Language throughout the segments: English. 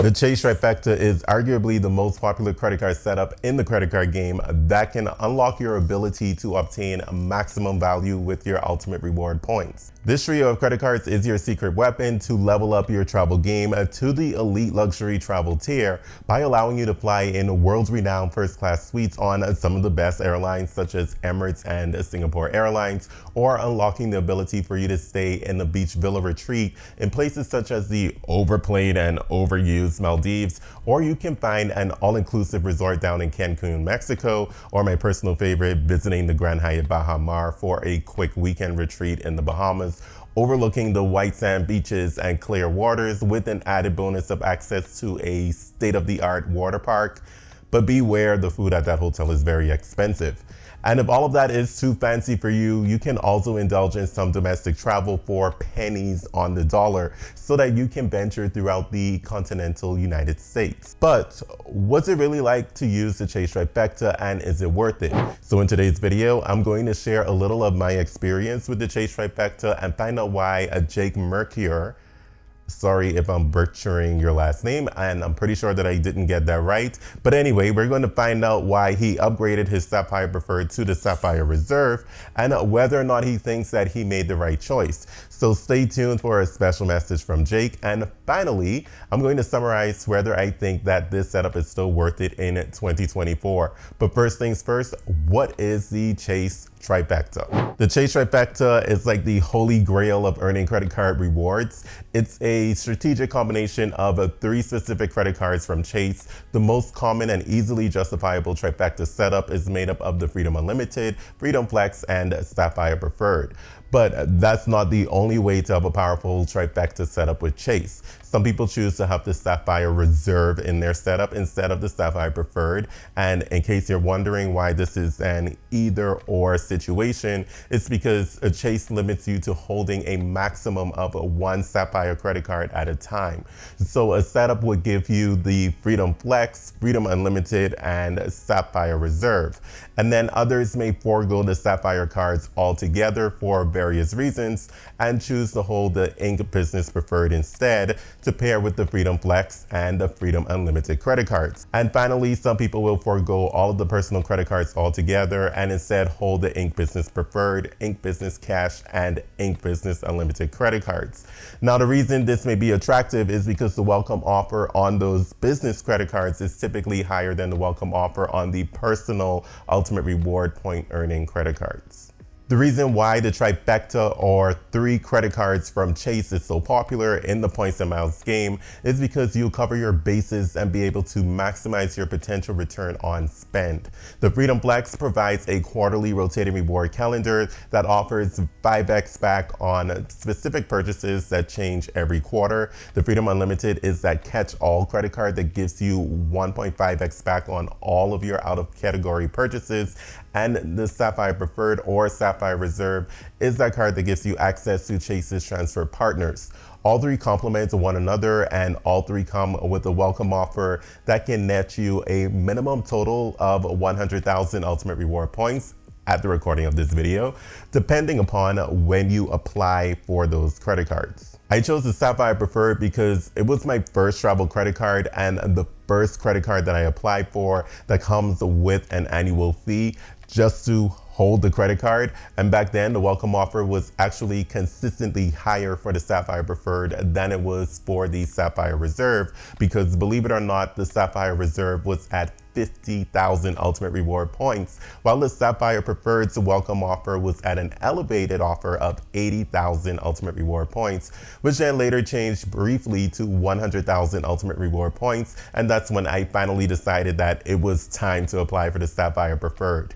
The Chase Trifecta is arguably the most popular credit card setup in the credit card game that can unlock your ability to obtain maximum value with your ultimate reward points. This trio of credit cards is your secret weapon to level up your travel game to the elite luxury travel tier by allowing you to fly in world-renowned first-class suites on some of the best airlines such as Emirates and Singapore Airlines, or unlocking the ability for you to stay in the beach villa retreat in places such as the overplayed and overused Maldives, or you can find an all-inclusive resort down in Cancun, Mexico, or my personal favorite, visiting the Grand Hyatt Baha Mar for a quick weekend retreat in the Bahamas, overlooking the white sand beaches and clear waters with an added bonus of access to a state-of-the-art water park. But beware, the food at that hotel is very expensive. And if all of that is too fancy for you, you can also indulge in some domestic travel for pennies on the dollar so that you can venture throughout the continental United States. But what's it really like to use the Chase Trifecta, and is it worth it? So in today's video, I'm going to share a little of my experience with the Chase Trifecta and find out why Jake Mercure, sorry if I'm butchering your last name, and I'm pretty sure that I didn't get that right. But anyway, we're going to find out why he upgraded his Sapphire Preferred to the Sapphire Reserve and whether or not he thinks that he made the right choice. So stay tuned for a special message from Jake. And finally, I'm going to summarize whether I think that this setup is still worth it in 2024. But first things first, what is the Chase Trifecta? The Chase Trifecta is like the holy grail of earning credit card rewards. It's a strategic combination of 3 specific credit cards from Chase. The most common and easily justifiable Trifecta setup is made up of the Freedom Unlimited, Freedom Flex, and Sapphire Preferred. But that's not the only way to have a powerful Trifecta setup with Chase. Some people choose to have the Sapphire Reserve in their setup instead of the Sapphire Preferred. And in case you're wondering why this is an either or situation, it's because Chase limits you to holding a maximum of 1 Sapphire credit card at a time. So a setup would give you the Freedom Flex, Freedom Unlimited, and Sapphire Reserve. And then others may forego the Sapphire cards altogether for various reasons and choose to hold the Ink Business Preferred instead to pair with the Freedom Flex and the Freedom Unlimited credit cards. And finally, some people will forego all of the personal credit cards altogether and instead hold the Ink Business Preferred, Ink Business Cash, and Ink Business Unlimited credit cards. Now, the reason this may be attractive is because the welcome offer on those business credit cards is typically higher than the welcome offer on the personal ultimate reward point earning credit cards. The reason why the Trifecta, or 3 credit cards from Chase, is so popular in the points and miles game is because you'll cover your bases and be able to maximize your potential return on spend. The Freedom Flex provides a quarterly rotating reward calendar that offers 5x back on specific purchases that change every quarter. The Freedom Unlimited is that catch-all credit card that gives you 1.5x back on all of your out-of-category purchases. And the Sapphire Preferred, or Sapphire Reserve, is that card that gives you access to Chase's transfer partners. All 3 complement one another, and all 3 come with a welcome offer that can net you a minimum total of 100,000 ultimate reward points at the recording of this video, depending upon when you apply for those credit cards. I chose the Sapphire Preferred because it was my first travel credit card and the first credit card that I applied for that comes with an annual fee just to hold the credit card. And back then, the welcome offer was actually consistently higher for the Sapphire Preferred than it was for the Sapphire Reserve, because believe it or not, the Sapphire Reserve was at 50,000 ultimate reward points, while the Sapphire Preferred's welcome offer was at an elevated offer of 80,000 ultimate reward points, which then later changed briefly to 100,000 ultimate reward points. And that's when I finally decided that it was time to apply for the Sapphire Preferred.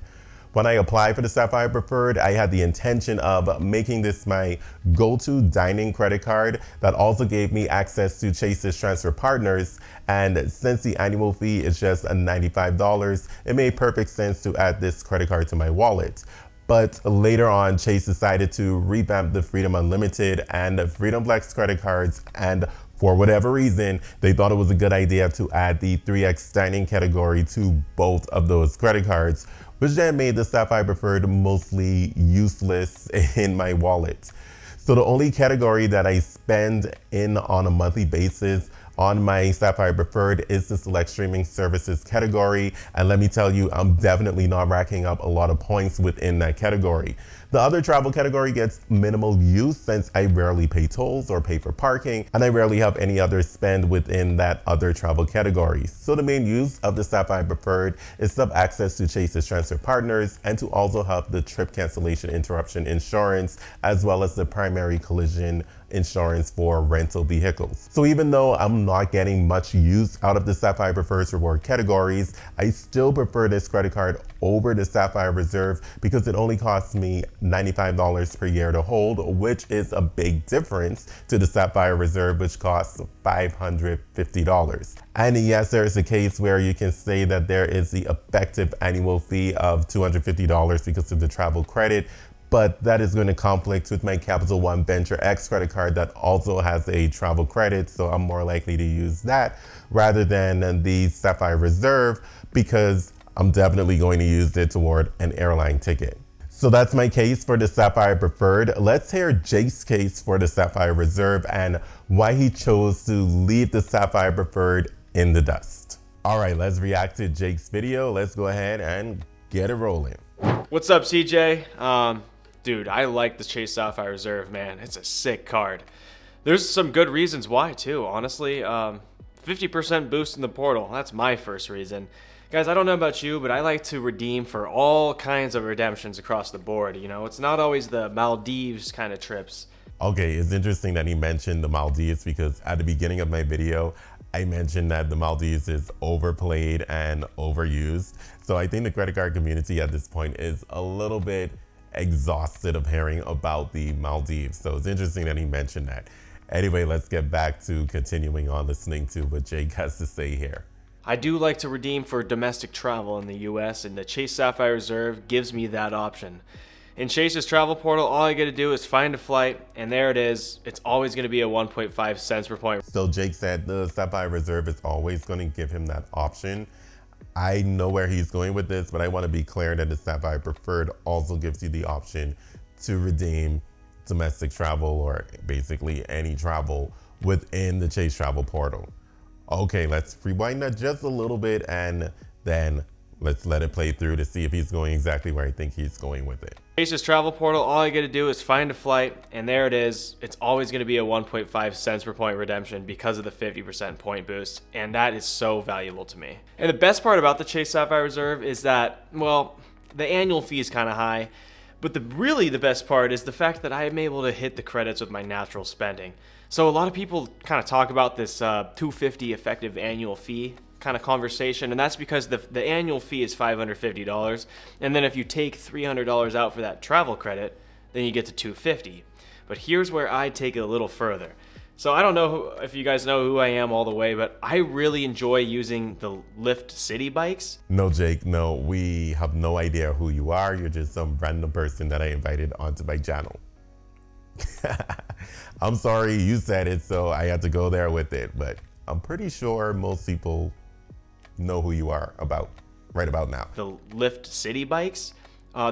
When I applied for the Sapphire Preferred, I had the intention of making this my go-to dining credit card that also gave me access to Chase's transfer partners. And since the annual fee is just $95, it made perfect sense to add this credit card to my wallet. But later on, Chase decided to revamp the Freedom Unlimited and the Freedom Flex credit cards, and for whatever reason, they thought it was a good idea to add the 3x dining category to both of those credit cards, which then made the Sapphire Preferred mostly useless in my wallet. So the only category that I spend in on a monthly basis on my Sapphire Preferred is the select streaming services category. And let me tell you, I'm definitely not racking up a lot of points within that category. The other travel category gets minimal use since I rarely pay tolls or pay for parking, and I rarely have any other spend within that other travel category. So the main use of the Sapphire Preferred is to have access to Chase's transfer partners and to also have the trip cancellation interruption insurance, as well as the primary collision insurance for rental vehicles. So even though I'm not getting much use out of the Sapphire Preferred's reward categories, I still prefer this credit card over the Sapphire Reserve because it only costs me $95 per year to hold, which is a big difference to the Sapphire Reserve, which costs $550. And yes, there is a case where you can say that there is the effective annual fee of $250 because of the travel credit, but that is going to conflict with my Capital One Venture X credit card that also has a travel credit. So I'm more likely to use that rather than the Sapphire Reserve because I'm definitely going to use it toward an airline ticket. So that's my case for the Sapphire Preferred. Let's hear Jake's case for the Sapphire Reserve and why he chose to leave the Sapphire Preferred in the dust. All right, let's react to Jake's video. Let's go ahead and get it rolling. What's up, CJ? Dude, I like the Chase Sapphire Reserve, man. It's a sick card. There's some good reasons why, too, honestly. 50% boost in the portal. That's my first reason. Guys, I don't know about you, but I like to redeem for all kinds of redemptions across the board. You know, it's not always the Maldives kind of trips. Okay, it's interesting that he mentioned the Maldives because at the beginning of my video, I mentioned that the Maldives is overplayed and overused. So I think the credit card community at this point is a little bit exhausted of hearing about the Maldives. So it's interesting that he mentioned that. Anyway, let's get back to continuing on listening to what Jake has to say here. I do like to redeem for domestic travel in the US, and the Chase Sapphire Reserve gives me that option. In Chase's travel portal, all I got to do is find a flight, and there it is. It's always going to be a 1.5 cents per point. So Jake said the Sapphire Reserve is always going to give him that option. I know where he's going with this, but I want to be clear that the Sapphire Preferred also gives you the option to redeem domestic travel or basically any travel within the Chase travel portal. Okay, let's rewind that just a little bit and then let's let it play through to see if he's going exactly where I think he's going with it. Chase's travel portal, all I got to do is find a flight, and there it is. It's always going to be a 1.5 cents per point redemption because of the 50% point boost, and that is so valuable to me. And the best part about the Chase Sapphire Reserve is that, well, the annual fee is kind of high, but really the best part is the fact that I am able to hit the credits with my natural spending. So a lot of people kind of talk about this $250 effective annual fee kind of conversation, and that's because the annual fee is $550, and then if you take $300 out for that travel credit, then you get to $250. But here's where I take it a little further. So I don't know if you guys know who I am all the way, but I really enjoy using the Lyft city bikes. No, Jake, no, we have no idea who you are. You're just some random person that I invited onto my channel. I'm sorry, you said it, so I had to go there with it, but I'm pretty sure most people know who you are right about now. The Lyft city bikes.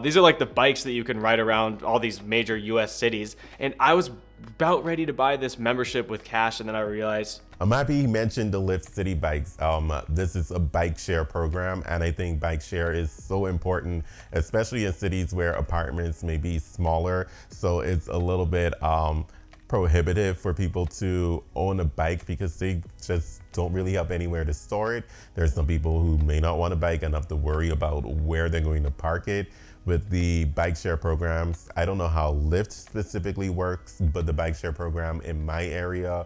These are like the bikes that you can ride around all these major US cities. And I was about ready to buy this membership with cash, and then I realized. I'm happy he mentioned the Lyft city bikes. This is a bike share program, and I think bike share is so important, especially in cities where apartments may be smaller. So it's a little bit prohibitive for people to own a bike because they just don't really have anywhere to store it. There's some people who may not want a bike and have to worry about where they're going to park it. With the bike share programs, I don't know how Lyft specifically works, but the bike share program in my area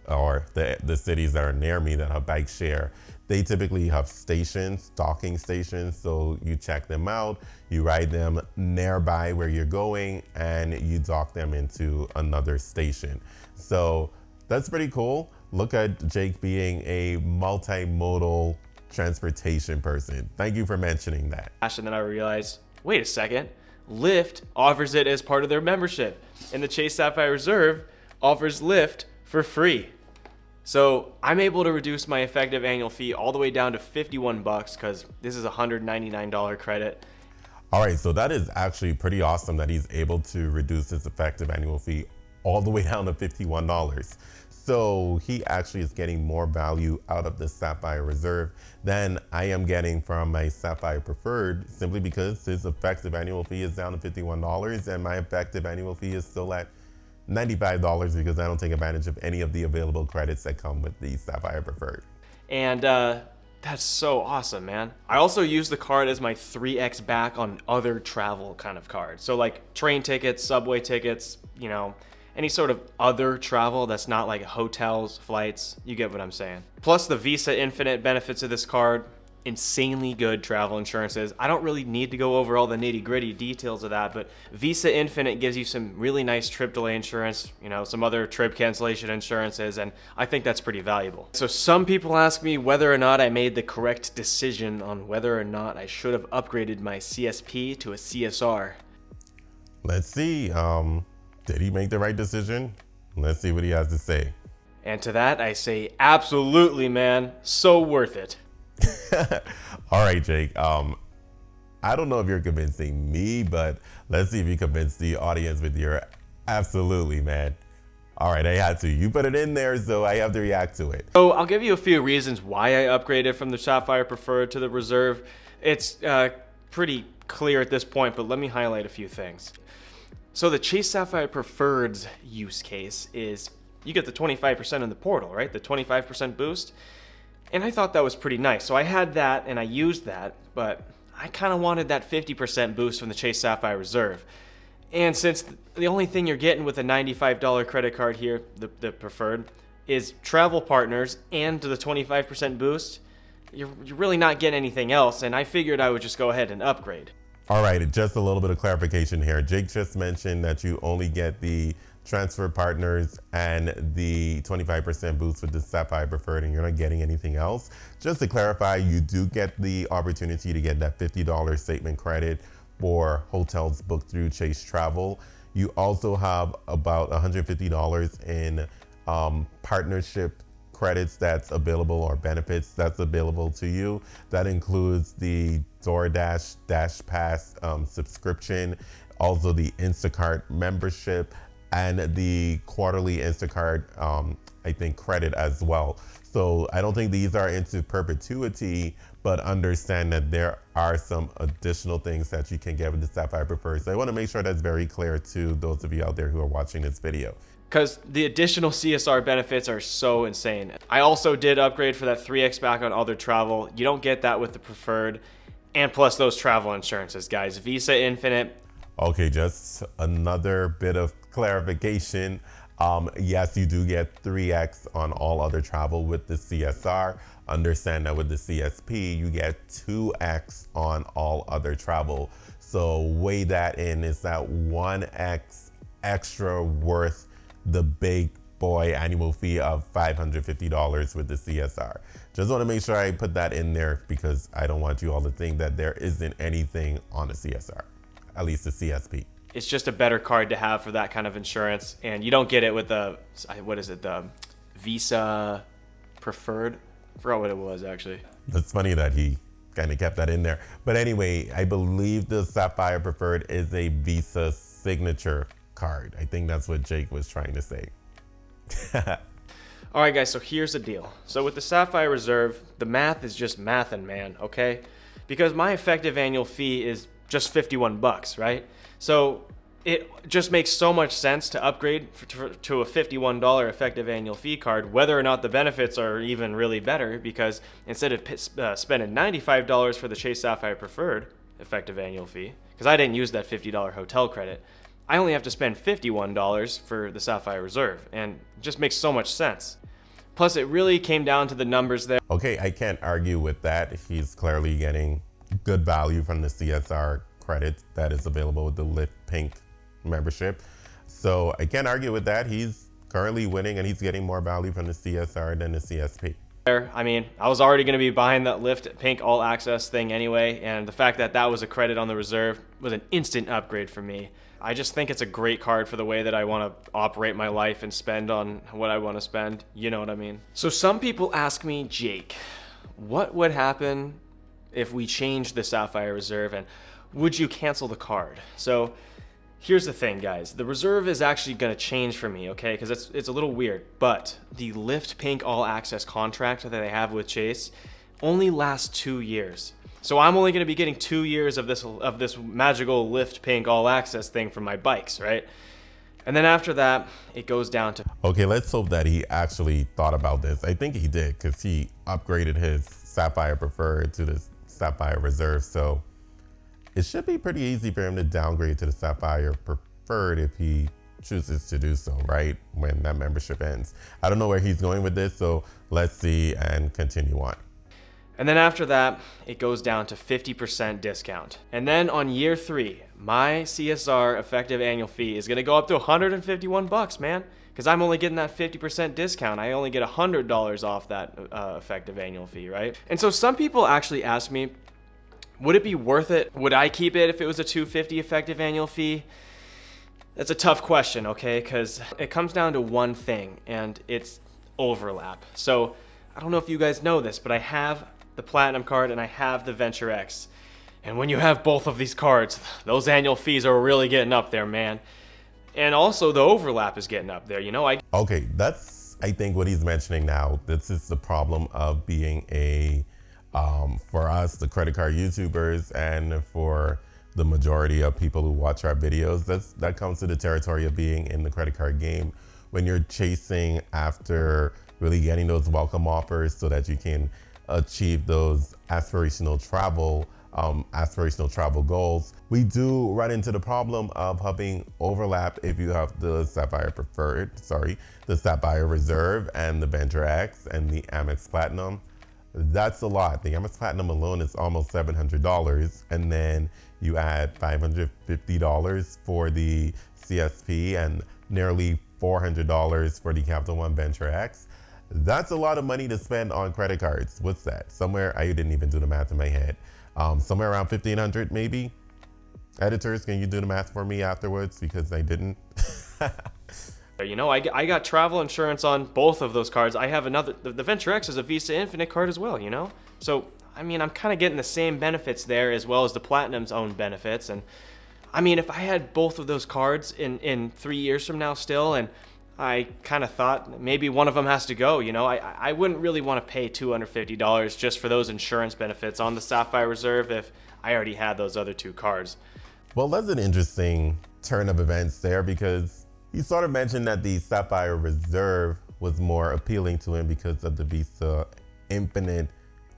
or the cities that are near me that have bike share, they typically have stations, docking stations. So you check them out, you ride them nearby where you're going, and you dock them into another station. So that's pretty cool. Look at Jake being a multimodal transportation person. Thank you for mentioning that. And then I realized, wait a second, Lyft offers it as part of their membership, and the Chase Sapphire Reserve offers Lyft for free. So I'm able to reduce my effective annual fee all the way down to $51 because this is a $199 credit. All right, so that is actually pretty awesome that he's able to reduce his effective annual fee all the way down to $51. So he actually is getting more value out of the Sapphire Reserve than I am getting from my Sapphire Preferred, simply because his effective annual fee is down to $51 and my effective annual fee is still at $95 because I don't take advantage of any of the available credits that come with the Sapphire Preferred. And that's so awesome, man. I also use the card as my 3x back on other travel kind of cards. So like train tickets, subway tickets, you know, any sort of other travel that's not like hotels, flights, you get what I'm saying. Plus the Visa Infinite benefits of this card, insanely good travel insurances. I don't really need to go over all the nitty gritty details of that, but Visa Infinite gives you some really nice trip delay insurance, you know, some other trip cancellation insurances, and I think that's pretty valuable. So some people ask me whether or not I made the correct decision on whether or not I should have upgraded my CSP to a CSR. Let's see, did he make the right decision? Let's see what he has to say. And to that I say absolutely, man, so worth it. All right, Jake. I don't know if you're convincing me, but let's see if you convince the audience with your absolutely, man. All right, I had to. You put it in there, so I have to react to it. So I'll give you a few reasons why I upgraded from the Sapphire Preferred to the Reserve. It's pretty clear at this point, but let me highlight a few things. So the Chase Sapphire Preferred's use case is you get the 25% in the portal, right? The 25% boost. And I thought that was pretty nice. So I had that and I used that, but I kind of wanted that 50% boost from the Chase Sapphire Reserve. And since the only thing you're getting with a $95 credit card here, the Preferred, is travel partners and the 25% boost, you're really not getting anything else. And I figured I would just go ahead and upgrade. All right, just a little bit of clarification here. Jake just mentioned that you only get the transfer partners and the 25% boost with the Sapphire Preferred and you're not getting anything else. Just to clarify, you do get the opportunity to get that $50 statement credit for hotels booked through Chase Travel. You also have about $150 in partnership credits that's available, or benefits that's available to you. That includes the DoorDash Dash Pass subscription, also the Instacart membership, and the quarterly Instacart, I think, credit as well. So I don't think these are into perpetuity, but understand that there are some additional things that you can get with the Sapphire Preferred. So I want to make sure that's very clear to those of you out there who are watching this video. Because the additional CSR benefits are so insane. I also did upgrade for that 3x back on other travel. You don't get that with the Preferred. And plus those travel insurances, guys. Visa Infinite. Okay, just another bit of clarification. Yes, you do get 3x on all other travel with the CSR. Understand that with the CSP, you get 2x on all other travel. So weigh that in. Is that 1x extra worth the big boy annual fee of $550 with the CSR? Just want to make sure I put that in there because I don't want you all to think that there isn't anything on the CSR, at least the CSP. It's just a better card to have for that kind of insurance, and you don't get it with the, what is it, the Visa Preferred? I forgot what it was actually. That's funny that he kind of kept that in there. But anyway, I believe the Sapphire Preferred is a Visa signature card. I think that's what Jake was trying to say. All right, guys, so here's the deal. So with the Sapphire Reserve, the math is just mathin', man, okay? Because my effective annual fee is just $51, right? So it just makes so much sense to upgrade to a $51 effective annual fee card, whether or not the benefits are even really better, because instead of spending $95 for the Chase Sapphire Preferred effective annual fee, because I didn't use that $50 hotel credit, I only have to spend $51 for the Sapphire Reserve, and it just makes so much sense. Plus, it really came down to the numbers there. Okay, I can't argue with that. He's clearly getting good value from the CSR credit that is available with the Lyft Pink membership. So I can't argue with that. He's currently winning and he's getting more value from the CSR than the CSP. I mean, I was already going to be buying that Lyft Pink All Access thing anyway, and the fact that that was a credit on the Reserve was an instant upgrade for me. I just think it's a great card for the way that I want to operate my life and spend on what I want to spend. You know what I mean? So some people ask me, Jake, what would happen if we changed the Sapphire Reserve, and would you cancel the card? So Here's the thing, guys. The Reserve is actually going to change for me, okay? Because it's a little weird. But the Lift Pink All Access contract that they have with Chase only lasts 2 years. So I'm only going to be getting 2 years of this magical Lift Pink All Access thing for my bikes, right? And then after that, it goes down to... Okay, let's hope that he actually thought about this. I think he did, because he upgraded his Sapphire Preferred to the Sapphire Reserve. So it should be pretty easy for him to downgrade to the Sapphire Preferred if he chooses to do so, right? When that membership ends. I don't know where he's going with this, so let's see and continue on. And then after that, it goes down to 50% discount. And then on year 3, my CSR effective annual fee is gonna go up to $151, man. Because I'm only getting that 50% discount. I only get $100 off that effective annual fee, right? And so some people actually ask me, would it be worth it? Would I keep it if it was a $250 effective annual fee? That's a tough question, okay? Because it comes down to one thing, and it's overlap. So I don't know if you guys know this, but I have the Platinum card and I have the Venture X. And when you have both of these cards, those annual fees are really getting up there, man. And also the overlap is getting up there, you know? Okay, that's, I think, what he's mentioning now. This is the problem of being for us, the credit card YouTubers, and for the majority of people who watch our videos, that comes to the territory of being in the credit card game. When you're chasing after really getting those welcome offers so that you can achieve those aspirational travel goals, we do run into the problem of having overlap if you have the Sapphire Preferred, the Sapphire Reserve and the Venture X and the Amex Platinum. That's a lot. The Amex Platinum alone is almost $700, and then you add $550 for the CSP and nearly $400 for the Capital One Venture X. That's a lot of money to spend on credit cards. What's that? Somewhere, I didn't even do the math in my head. Somewhere around $1,500 maybe? Editors, can you do the math for me afterwards? Because I didn't. You know, I got travel insurance on both of those cards. I have another, the Venture X is a Visa Infinite card as well, you know? So, I mean, I'm kind of getting the same benefits there as well as the Platinum's own benefits. And I mean, if I had both of those cards in 3 years from now still, and I kind of thought maybe one of them has to go, you know, I wouldn't really want to pay $250 just for those insurance benefits on the Sapphire Reserve if I already had those other 2 cards. Well, that's an interesting turn of events there, because he sort of mentioned that the Sapphire Reserve was more appealing to him because of the Visa Infinite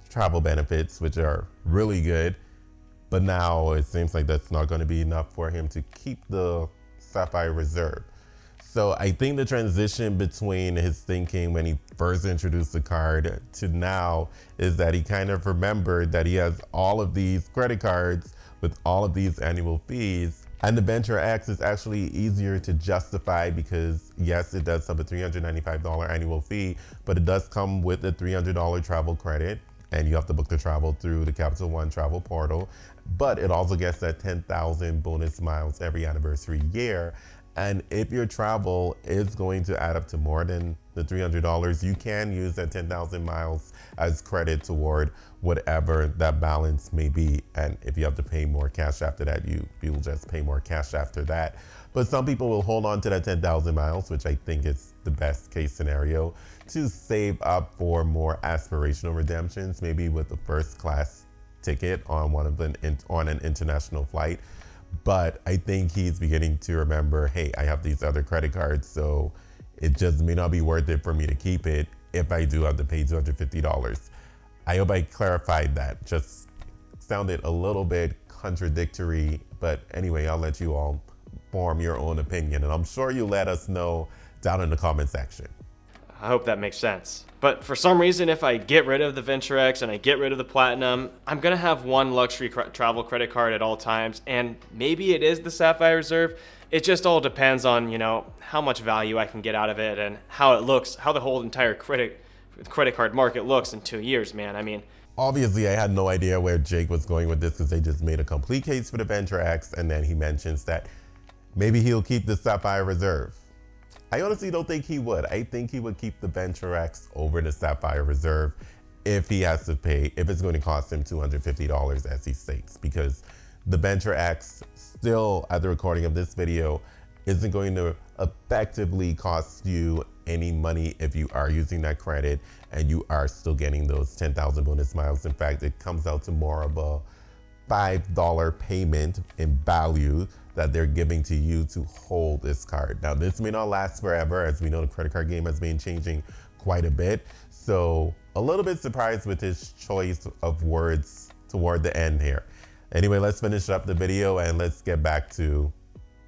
travel benefits, which are really good. But now it seems like that's not going to be enough for him to keep the Sapphire Reserve. So I think the transition between his thinking when he first introduced the card to now is that he kind of remembered that he has all of these credit cards with all of these annual fees. And the Venture X is actually easier to justify because, yes, it does have a $395 annual fee, but it does come with a $300 travel credit, and you have to book the travel through the Capital One travel portal. But it also gets that 10,000 bonus miles every anniversary year. And if your travel is going to add up to more than the $300, you can use that 10,000 miles as credit toward whatever that balance may be. And if you have to pay more cash after that, you'll just pay more cash after that. But some people will hold on to that 10,000 miles, which I think is the best case scenario, to save up for more aspirational redemptions, maybe with a first class ticket on an international flight. But I think he's beginning to remember, hey, I have these other credit cards, so it just may not be worth it for me to keep it if I do have to pay $250. I hope I clarified that. Just sounded a little bit contradictory, but anyway, I'll let you all form your own opinion, and I'm sure you'll let us know down in the comment section. I hope that makes sense. But for some reason, if I get rid of the Venture X and I get rid of the Platinum, I'm going to have one luxury travel credit card at all times. And maybe it is the Sapphire Reserve. It just all depends on, you know, how much value I can get out of it and how it looks, how the whole entire credit card market looks in 2 years, man. I mean, obviously, I had no idea where Jake was going with this because they just made a complete case for the Venture X. And then he mentions that maybe he'll keep the Sapphire Reserve. I honestly don't think he would. I think he would keep the Venture X over the Sapphire Reserve if he has to pay, if it's going to cost him $250 as he states, because the Venture X still at the recording of this video isn't going to effectively cost you any money if you are using that credit and you are still getting those 10,000 bonus miles. In fact, it comes out to more of a $5 payment in value that they're giving to you to hold this card. Now, this may not last forever. As we know, the credit card game has been changing quite a bit. So a little bit surprised with his choice of words toward the end here. Anyway, let's finish up the video and let's get back to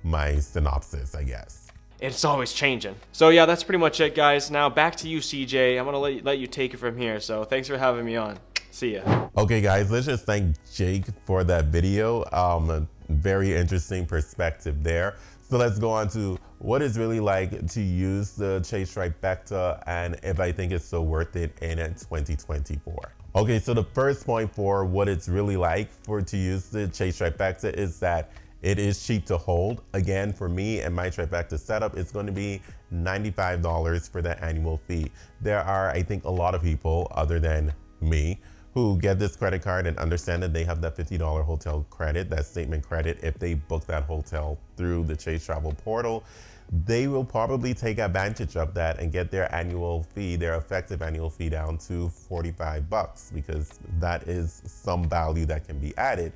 my synopsis, I guess. It's always changing. So yeah, that's pretty much it, guys. Now back to you, CJ. I'm gonna let you take it from here. So thanks for having me on. See ya. Okay, guys, let's just thank Jake for that video. A very interesting perspective there. So let's go on to what it's really like to use the Chase Trifecta and if I think it's still worth it in 2024. Okay, so the first point for what it's really like to use the Chase Trifecta is that it is cheap to hold. Again, for me and my Trifecta setup, it's going to be $95 for the annual fee. There are, I think, a lot of people other than me who get this credit card and understand that they have that $50 hotel credit, that statement credit, if they book that hotel through the Chase Travel portal. They will probably take advantage of that and get their annual fee, their effective annual fee down to $45 because that is some value that can be added.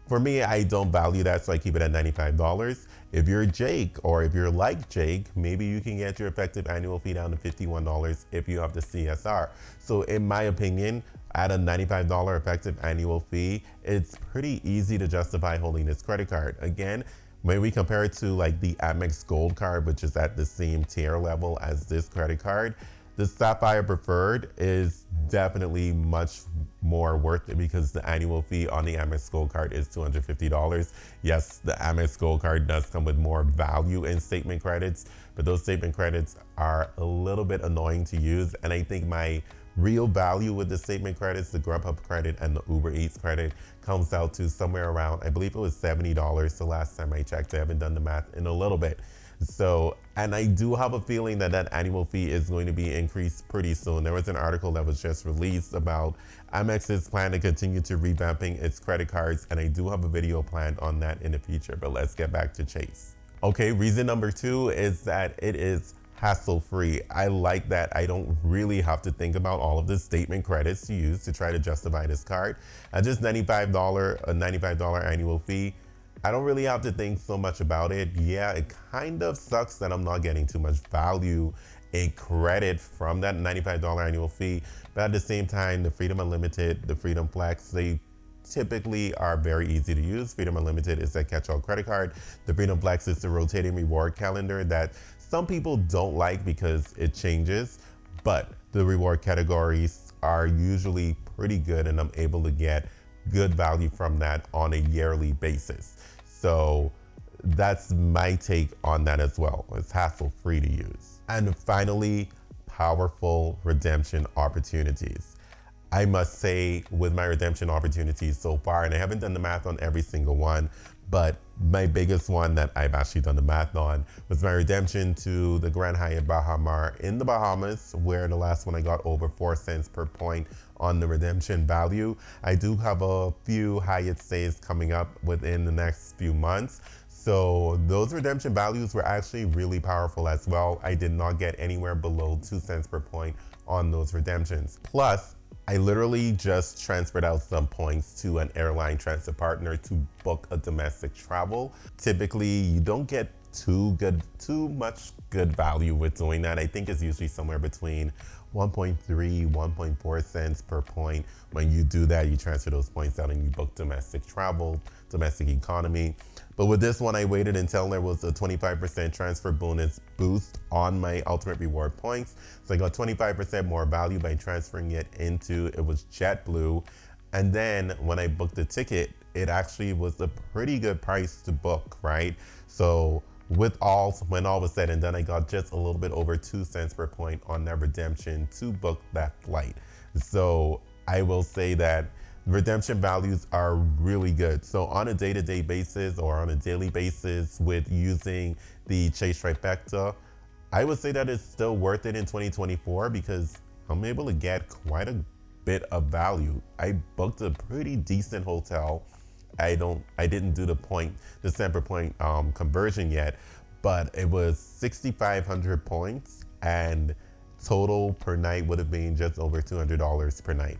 For me, I don't value that, so I keep it at $95. If you're Jake, or if you're like Jake, maybe you can get your effective annual fee down to $51 if you have the CSR. So in my opinion, at a $95 effective annual fee, it's pretty easy to justify holding this credit card. Again, when we compare it to like the Amex Gold card, which is at the same tier level as this credit card, the Sapphire Preferred is definitely much more worth it because the annual fee on the Amex Gold card is $250. Yes, the Amex Gold card does come with more value in statement credits, but those statement credits are a little bit annoying to use. And I think my real value with the statement credits, the Grubhub credit and the Uber Eats credit, comes out to somewhere around, I believe it was $70 the last time I checked. I haven't done the math in a little bit. So, and I do have a feeling that that annual fee is going to be increased pretty soon. There was an article that was just released about Amex's plan to continue to revamping its credit cards, and I do have a video planned on that in the future, but let's get back to Chase. Okay, reason number 2 is that it is hassle-free. I like that I don't really have to think about all of the statement credits to use to try to justify this card. At just $95 annual fee, I don't really have to think so much about it. Yeah, it kind of sucks that I'm not getting too much value in credit from that $95 annual fee, but at the same time, the Freedom Unlimited, the Freedom Flex, they typically are very easy to use. Freedom Unlimited is a catch-all credit card. The Freedom Flex is the rotating reward calendar that some people don't like because it changes, but the reward categories are usually pretty good and I'm able to get good value from that on a yearly basis. So that's my take on that as well. It's hassle-free to use. And finally, powerful redemption opportunities. I must say, with my redemption opportunities so far, and I haven't done the math on every single one, but my biggest one that I've actually done the math on was my redemption to the Grand Hyatt Baha Mar in the Bahamas, where the last one I got over 4 cents per point on the redemption value. I do have a few Hyatt stays coming up within the next few months. So those redemption values were actually really powerful as well. I did not get anywhere below 2 cents per point on those redemptions. Plus, I literally just transferred out some points to an airline transfer partner to book a domestic travel. Typically, you don't get too much good value with doing that. I think it's usually somewhere between 1.3, 1.4 cents per point. When you do that, you transfer those points out and you book domestic travel, domestic economy. But with this one, I waited until there was a 25% transfer bonus boost on my ultimate reward points. So I got 25% more value by transferring it into, it was JetBlue. And then when I booked the ticket, it actually was a pretty good price to book, right? So when all was said and done, I got just a little bit over 2 cents per point on that redemption to book that flight. So I will say that redemption values are really good. So on a day-to-day basis or on a daily basis with using the Chase Trifecta, I would say that it's still worth it in 2024 because I'm able to get quite a bit of value. I booked a pretty decent hotel I didn't do the cent per point conversion yet, but it was 6,500 points, and total per night would have been just over $200 per night.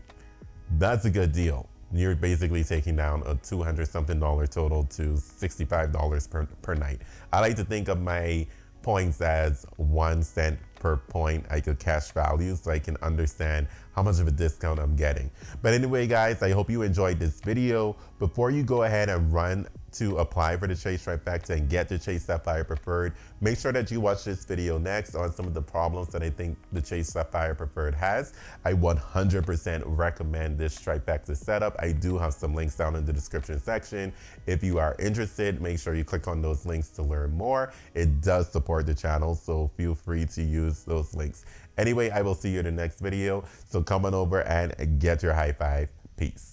That's a good deal. You're basically taking down a $200 something total to $65 per night. I like to think of my points as 1 cent per point I could cash value, so I can understand how much of a discount I'm getting. But anyway, guys, I hope you enjoyed this video. Before you go ahead and run to apply for the Chase Trifecta and get the Chase Sapphire Preferred, make sure that you watch this video next on some of the problems that I think the Chase Sapphire Preferred has. I 100% recommend this Trifecta setup. I do have some links down in the description section. If you are interested, make sure you click on those links to learn more. It does support the channel, so feel free to use those links. Anyway, I will see you in the next video, so come on over and get your high five. Peace.